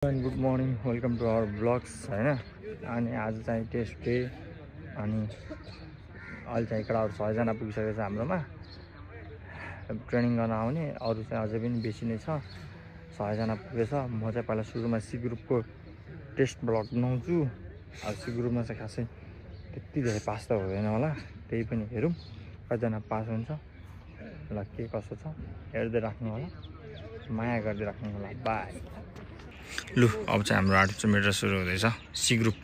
Good morning welcome to our blogs होइन। अनि आज चाहिँ टेस्ट डे अनि अहिले चाहिँ केटाहरू 6जना पुगिसकेको छ हाम्रोमा ट्रेनिङ गर्न आउने। अरू चाहिँ अझै पनि बेसी नै छ, 6जना पुगेछ। म चाहिँ पहिला सुरुमा सी ग्रुपको टेस्ट ब्लग बनाउँछु। अब सी ग्रुपमा चाहिँ खासै त्यति धेरै पास त हुँदैन होला, त्यही पनि हेरौँ कतिजना पास हुन्छ। ल के कसो छ हेर्दै राख्नु होला, माया गर्दै राख्नु होला। बाई। लु अब चाहिँ हाम्रो 800 मिटर सुरु हुँदैछ। सी ग्रुप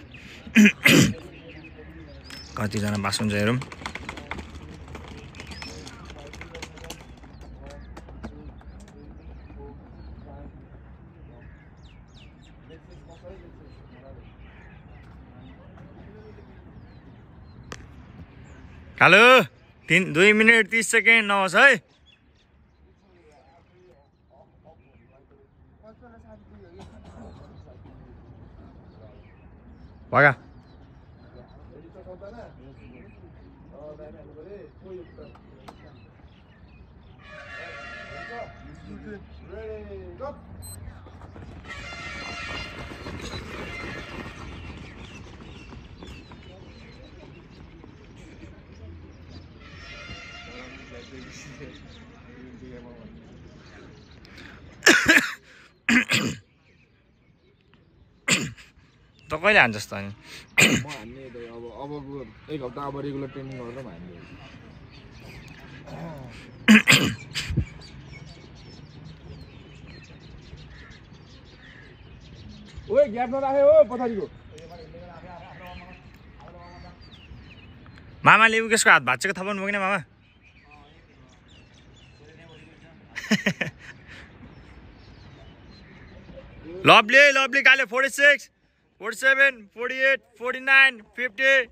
कतिजना पास हुन्छ हेरौँ। हेलो 2 मिनट 30 सेकेन्ड नहोस् है। भगा त कहिले हान्छस् त अनि? म हान्ने अबको 1 हप्ता अब रेगुलर ट्रेनिङ गरेर हान्ने। ओए ग्याप नराखे हो पछाडिको। मामाले उकेसको हात भाँचेको थपाउनु भयो कि मामा? लभली गाले 46 47 48 49 50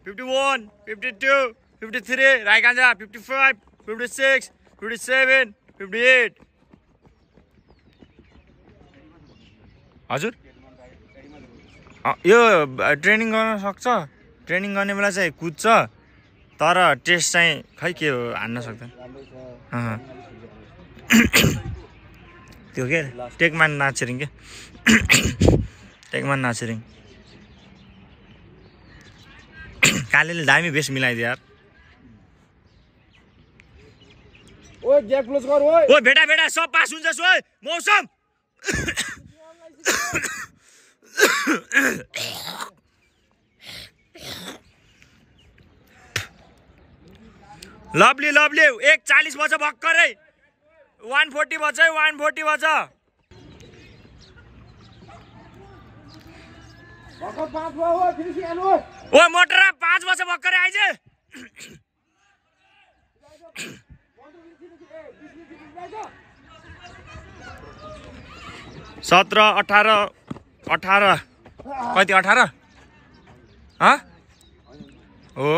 51 52 53 राइकान्जा 55 56 57 58। हजुर यो ट्रेनिङ गर्न सक्छ, ट्रेनिङ गर्ने बेला चाहिँ कुद्छ, तर टेस्ट चाहिँ खै के हो हान्न सक्दैन। त्यो के टेकमान नाचेरिङ के टेकमान नाचेरिङ। कालेले दामी बेस मिलाइदियो यार। ओए ग्याप क्लोज गर ओए। ओ बेटा सब पास हुन्छ ओए मौसम। लभली 1:40 बज्छ भर्खरै 140 बज्छ 140 बज्छ। भर्खर 5 भयो ओए फिनिसिङ हाल्नु ओए। ओ मोटर 5 बज्छ भर्खरै आइज। 17 18 कति 18 हो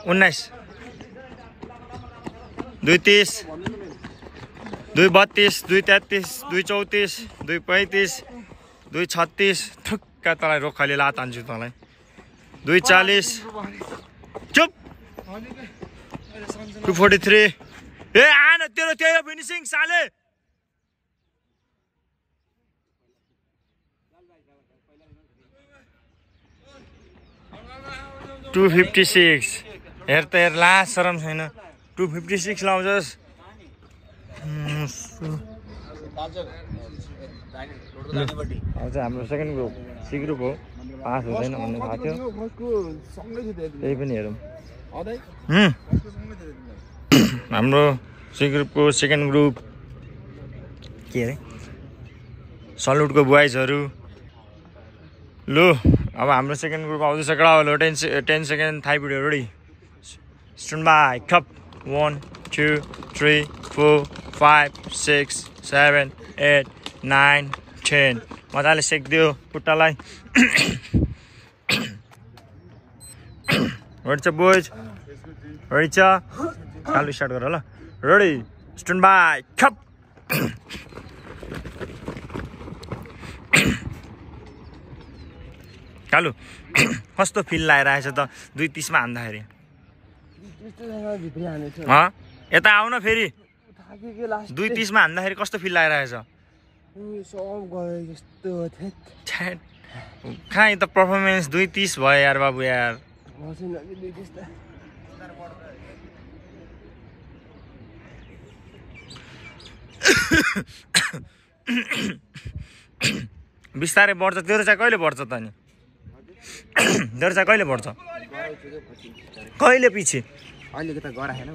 19 2:30 2:32 2:33 2:34 2:35 2:36 ठुक्का तँलाई रोखले लात हान्छु तँलाई। 2:40 चुप 2:43 ए आन तेरो त्यो फिनिसिङ साले। 2:56 हेर त हेर ला शरम छैन। 2:56 लाउँछस्। अब चाहिँ हाम्रो सेकेन्ड ग्रुप सी ग्रुप हो, पास हुँदैन भन्ने थाहा थियो, त्यही पनि हेरौँ। हाम्रो सी ग्रुपको सेकेन्ड ग्रुप के अरे सल्युटको बोइजहरू। लु अब हाम्रो सेकेन्ड ग्रुप आउँदैछ कडा हो। 10 second Thai video ready stand by cup 1 2 3 4 5 6 7 8 9 10 मजाले सेक्दियो खुट्टालाई। रेडी छ बोइज? रेडी छ? चालु स्टार्ट गर ल। रेडी स्ट्यान्ड बाई कप। कालु कस्तो फिल लागिरहेछ त 2:30 मा हान्दाखेरि? यता आउन फेरि 2:30 मा हान्दाखेरि कस्तो फिल लागिरहेछ? सब गयो यस्तो छ्याट कहाँ त पर्फर्मेन्स 2:30 भयो यार बाबु यार बिस्तारै बढ्छ तेरो चाहिँ कहिले बढ्छ त नि तेरो चाहिँ कहिले बढ्छ कहिले पछि अहिलेको त गराएन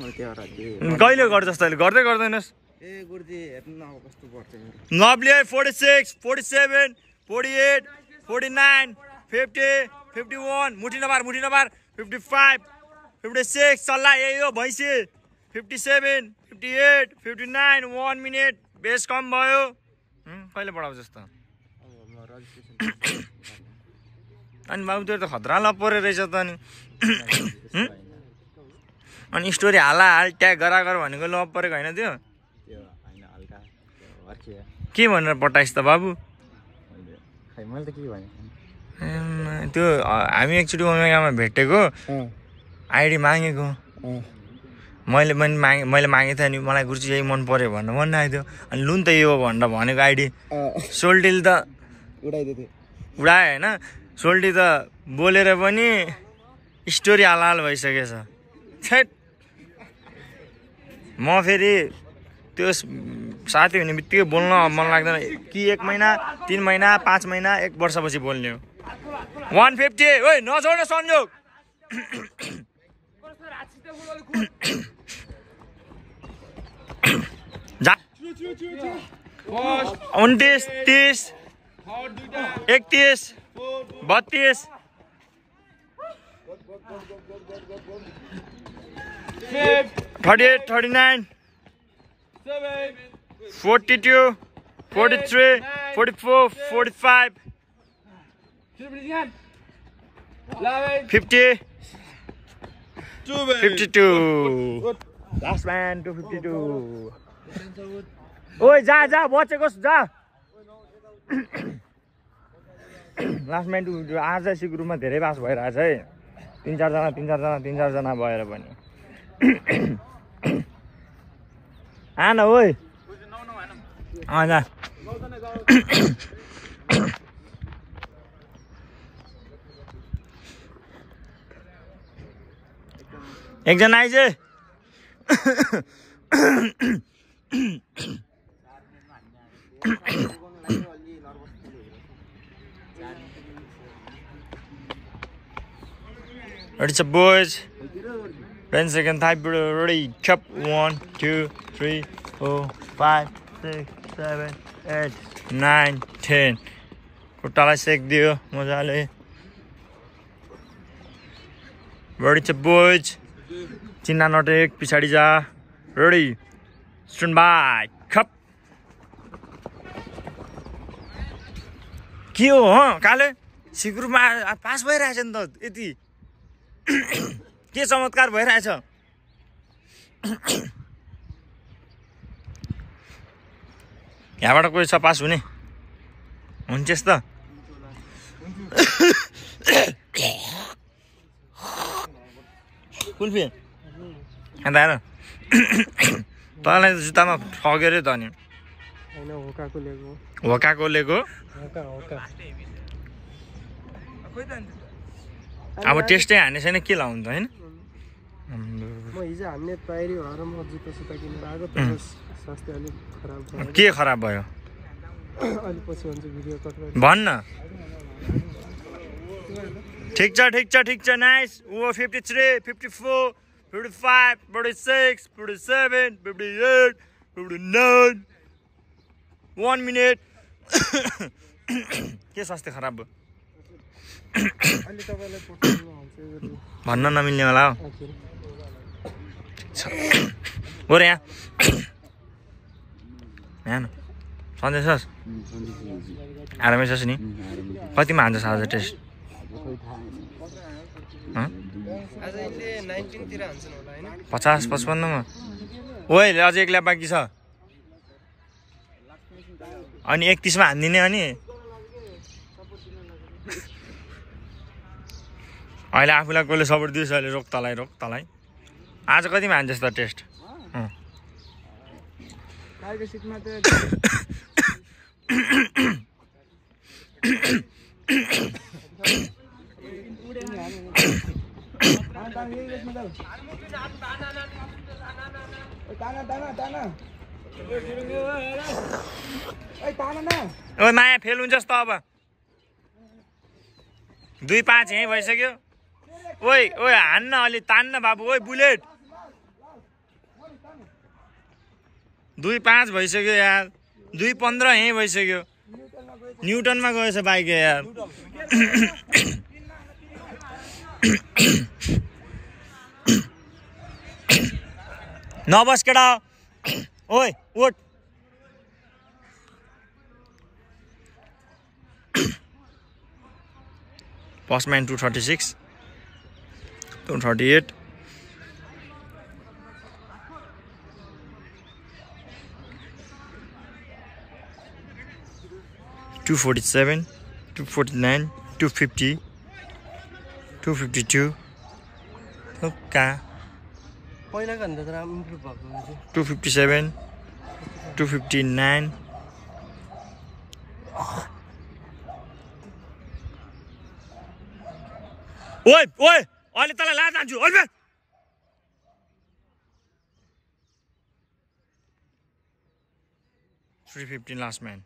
कहिले गर्छस् तैँले गर्दै गर्दैनस् ए गुरुजी हेर्नु न अब कस्तो बढ्छ लभली 46 47 48 49 50 51 मुठी नबार 55 56 सल्लाह यही हो भैँसी 57 58 59 1 मिनट बेस कम भयो कहिले बढाउँछस् त अनि बाबु त्यो त खतरा लपरे रहेछ त अनि स्टोरी हाल ट्याग गरागर भनेको लपरेको होइन त्यो के भनेर पठाइस् त बाबु मैले त के भने त्यो हामी एकचोटि ओमेगामा भेटेको आइडी मागेको मैले मागेको थिएँ अनि मलाई गुरुजी यही मन पर्यो भनेर भन्न आइदियो अनि लु नि त यो भनेर भनेको आइडी सोल्टीले त उडायो होइन सोल्टी त बोलेर पनि स्टोरी हाल भइसकेछ छेट म फेरि त्यो साथी हुने बित्तिकै बोल्न मन लाग्दैन कि 1 महिना 3 महिना 5 महिना 1 वर्षपछि बोल्ने हो 150 ओइ नछोड्न संयोग जा 29 30 31 32 38 39 42 43 44 45 50 52 लास्ट म्यान 252 ओइ जा बचेकोस् जा लास्ट म्यान 252 आज सिक्रुमा धेरै बास भइरहेछ है 3-4 जना भएर पनि आन ओइ जा एकजना आइज Ready to boys 10 second type ready cup 1 2 3 4 5 6 7 8 9 10 खुट्टालाई सेक दियो मजाले Ready to boys चिन्ना नटेक पछाडि जा रेडी स्ट्यान्ड बाई कप के हो काले सिक्रुमा पास भइरहेछ नि त यति के चमत्कार भइरहेछ यहाँबाट कोही छ पास हुने हुन्छस् त कुल्फी अन्त हेर तँलाई त जुत्तामा ठग्यो त नि होकाको लिएको अब टेस्टै हाने छैन के लाउनु त होइन के खराब भयो भन्न ठिक छ नाइस ओ 53 54 55 46 47 58 59 1 मिनट के स्वास्थ्य खराब भयो भन्न नमिल्ने होला हो हो र यहाँ सन्चै छस् आरामै छस् नि कतिमा हान्छस् आज टेस्ट 50-55 मा ओइ अझै 1 ल्याब बाँकी छ अनि 31 मा हान्दिने अनि अहिले आफूलाई कसले सपोर्ट दिएछ अहिले रोक तलाई आज कतिमा हान्छस् त टेस्ट ओइ माया फेल हुन्छस् त अब 2-5 यहीँ भइसक्यो ओइ ओइ हान्न अलि तान्न बाबु ओइ बुलेट 2-5 भइसक्यो यार 2-15 यहीँ भइसक्यो न्युटनमा गएछ बाइक यार नबस केटा ओइ उठ Postman 236 238 247 249 250 252 का पहिलाको भन्दा त राम्रो इम्प्रुभ भएको हुन्छ 257 259 ओइ ओइ अहिले तँलाई ला जान्छु अहिले 315 last man.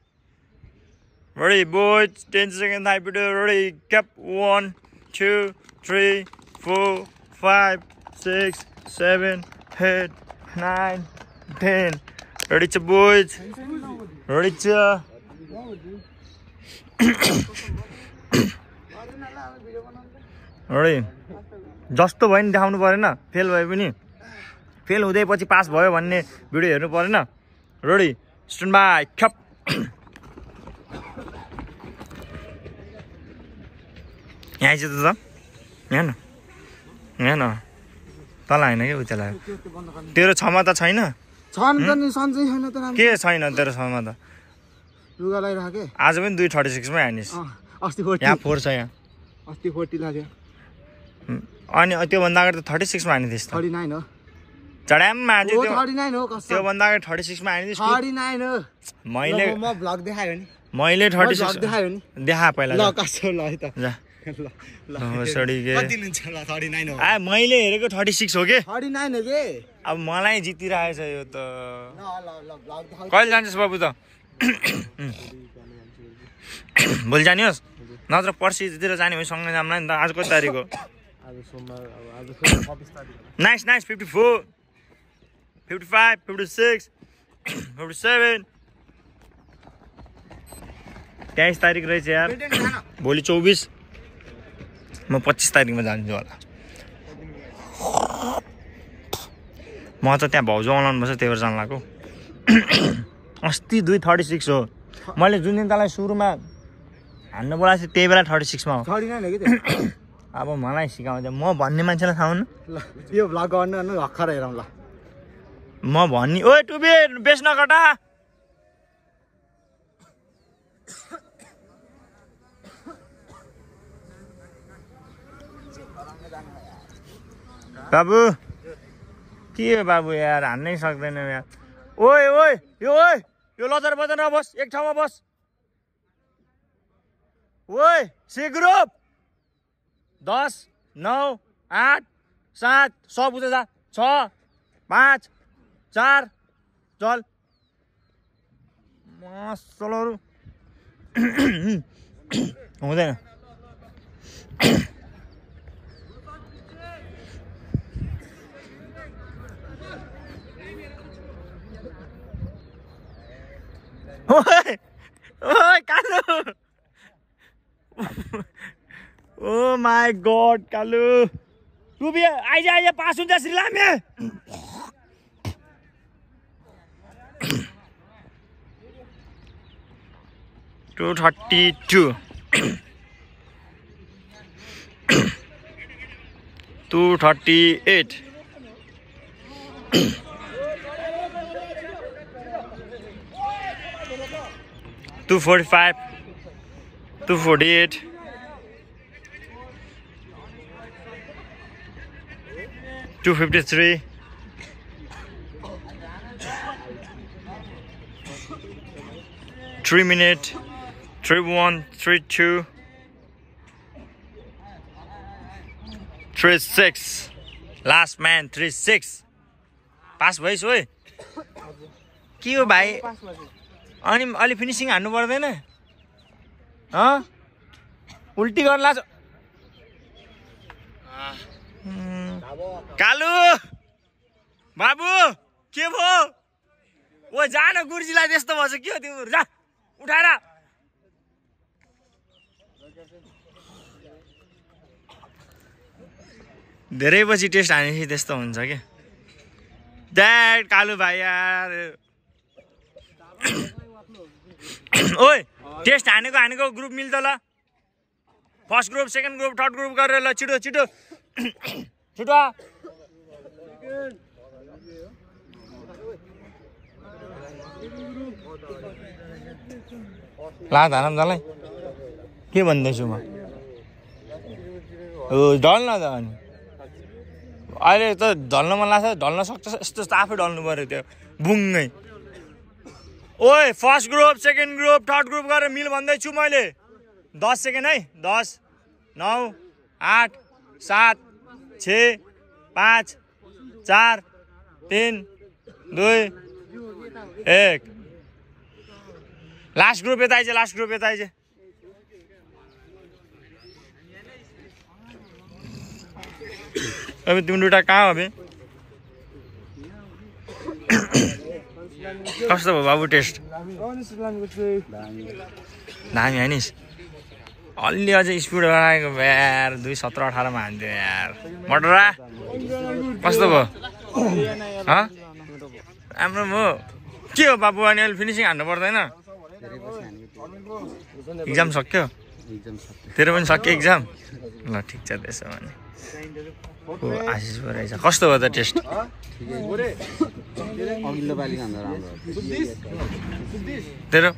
Ready, boys. 10 seconds high video. Ready, cap 1, 2, 3, 4, 5, 6, 7, 8, 9, 10. Ready to boys. Ready to. Ready. जस्तो भयो नि देखाउनु परेन फेल भयो पनि फेल हुँदै पछि पास भयो भन्ने भिडियो हेर्नु परेन रेडी स्ट्यान्ड बाइ खप यहाँ आइज त यहाँ न तँलाई होइन कि उचालाई तेरो क्षमता छैन के छैन तेरो क्षमता लुगा लगाइराखे आज पनि 236 मै हानिस् अस्ति 40 यहाँ 4 छ यहाँ अस्ति 40 लाग्यो अनि त्यो भन्दा अगाडि त 36 मा हानिदिस् त 39 हो चढाम माजु त्यो 39 हो कसम त्यो भन्दा अगाडि 36 मा हानिदिस् 39 हो मैले म भ्लग देखायो नि मैले 36 देखायो नि देखा पहिला ल कसो ल है त जा ल सडी के कति लिन्छ ल 39 हो आ मैले हेरेको 36 हो के 39 हो के अब मलाई जितिरहेछ यो त ल भ्लग देखाउ कहिले जान्छस् बाबु त भोलि जाने होस् नत्र पर्सितिर जाने हो सँगै जाम्ला नि त आज कति तारिक हो आज सोमबार अब आज 24 तारिक नाइस 54 55 56 57 23 तारिक रहेछ यार भोलि 24 म 25 तारिकमा जान्छु होला म त त्यहाँ भाउजू आउनु पर्छ त्यही भएर जान लाग्यो अस्ति 236 हो मैले जुन दिन तँलाई सुरुमा हान्न बोलाएको थिएँ त्यही बेला 36 मा हो 39 हो कि अब मलाई सिकाउँछ म भन्ने मान्छेलाई थाहा हुन्न ल यो भ्लग गर्नु हक्खर हेरौँ ल म भन्ने ओए टुबे बेच्न कटा बाबु के हो बाबु यार हान्नै सक्दैन यार ओए ओए यो लजर बजार बस एक ठाउँमा बस ओए सी ग्रुप 10 9 8 7 सब उता जा 6 5 4 चल मसलहरु हुँदैन ओए ओए कालु ओ माय गॉड कालु तू भी आइज पास हुन्छ श्रीलामे 232 238 245 248 253 254 3 minute 3-1 3-2 3-6 लास्ट म्यान 3-6 पास भइस ओइ के हो भाइ अनि अलि फिनिसिङ हान्नु पर्दैन उल्टी गर्न लाग्छ कालु बाबु के भयो ओ जा न गुर्जीलाई त्यस्तो भएछ के हो तिम्रो जा उठाएर धेरै पछि टेस्ट हानेपछि त्यस्तो हुन्छ के ड्याड कालु भाइ यार ओइ टेस्ट हानेको ग्रुप मिल्छ ल first group second group third group गरेर ल छिटो छिटो छिटो ला धानलाई के भन्दैछु म ढल्न त अनि अहिले त ढल्न मन लाग्छ ढल्न सक्छ यस्तो आफै ढल्नु पर्यो त्यो बुङ्गै ओए first group second group third group गरेर मिल भन्दैछु मैले 10 सेकेन्ड है 10 9 8 7 6 5 4 3 2 1 लास्ट ग्रुप यता आइज अबे तिम्रो दुटा कहाँ हो बे कस्तो भयो बाबु टेस्ट दामी हैनिस अलि अझै स्पिड बनाएको यार 2:17-18 मा हान्थ्यो यार मटरा कस्तो भयो राम्रो भयो के हो बाबु अनि अहिले फिनिसिङ हान्नु पर्दैन एक्जाम सक्यो तेरो पनि सक्यो एक्जाम ल ठिक छ त्यसो भने आशिष पो रहेछ कस्तो भयो त टेस्ट तेरो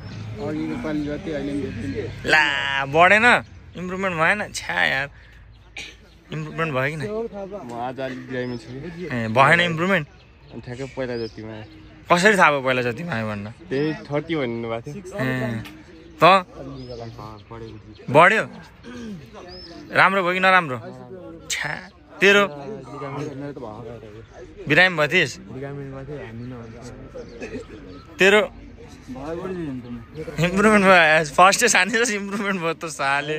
ला बढेन इम्प्रुभमेन्ट भएन छ्या यार इम्प्रुभमेन्ट भयो कि भएन इम्प्रुभमेन्ट ठ्याक्कै पहिला जतिमा कसरी थाहा भयो पहिला जतिमा आयो भन्न त्यही 30 भन्नुभएको थियो त बढ्यो राम्रो भयो कि नराम्रो छ्या तेरो बिरामी भयो थिइस् तेरो इम्प्रुभमेन्ट भयो फर्स्ट सानेर इम्प्रुभमेन्ट भयो त साले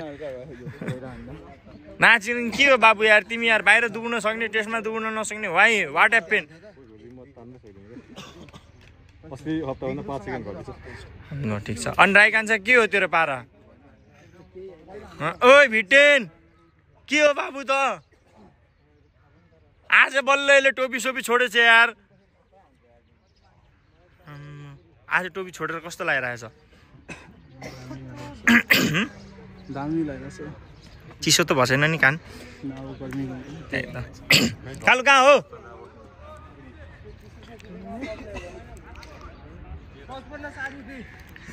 नाचिनु के हो बाबु यार तिमी यार बाहिर दुब्न सक्ने टेस्टमा दुब्न नसक्ने वाइ वाट ह्यापेन ल ठिक छ अनि राई कान्छ के हो तेरो पारा ओइ भिटेन के हो बाबु त आज बल्ल यसले टोपी सोपी छोडेछ यार आज टोपी छोडेर कस्तो लागिरहेछ दामी लागिरहेछ चिसो त भएन नि कान कालु कहाँ हो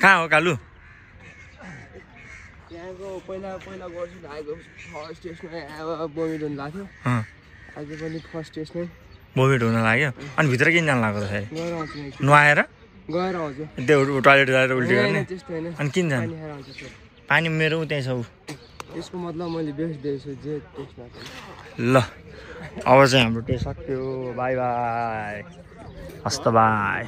कहाँ हो कालु त्यहाँको पहिला गर्छु आएको फर्स्ट टेस्टमा बोमिट हुन लाग्थ्यो आज पनि फर्स्ट टेस्टमै बोमिट हुन लाग्यो अनि भित्र किन जानु लाग्यो त फेरि गएर आउँछु नुहाएर गएर आउँछु त्यो टोइलेट गएर उल्टी गर्ने त्यस्तो हैन अनि किन जानु पानी मेरो त्यही छ यसको मतलब मैले बेच्दैछु जे टेस्टमा ल अब चाहिँ हाम्रो टेस्ट सक्यो बाई बाई हस्त बाई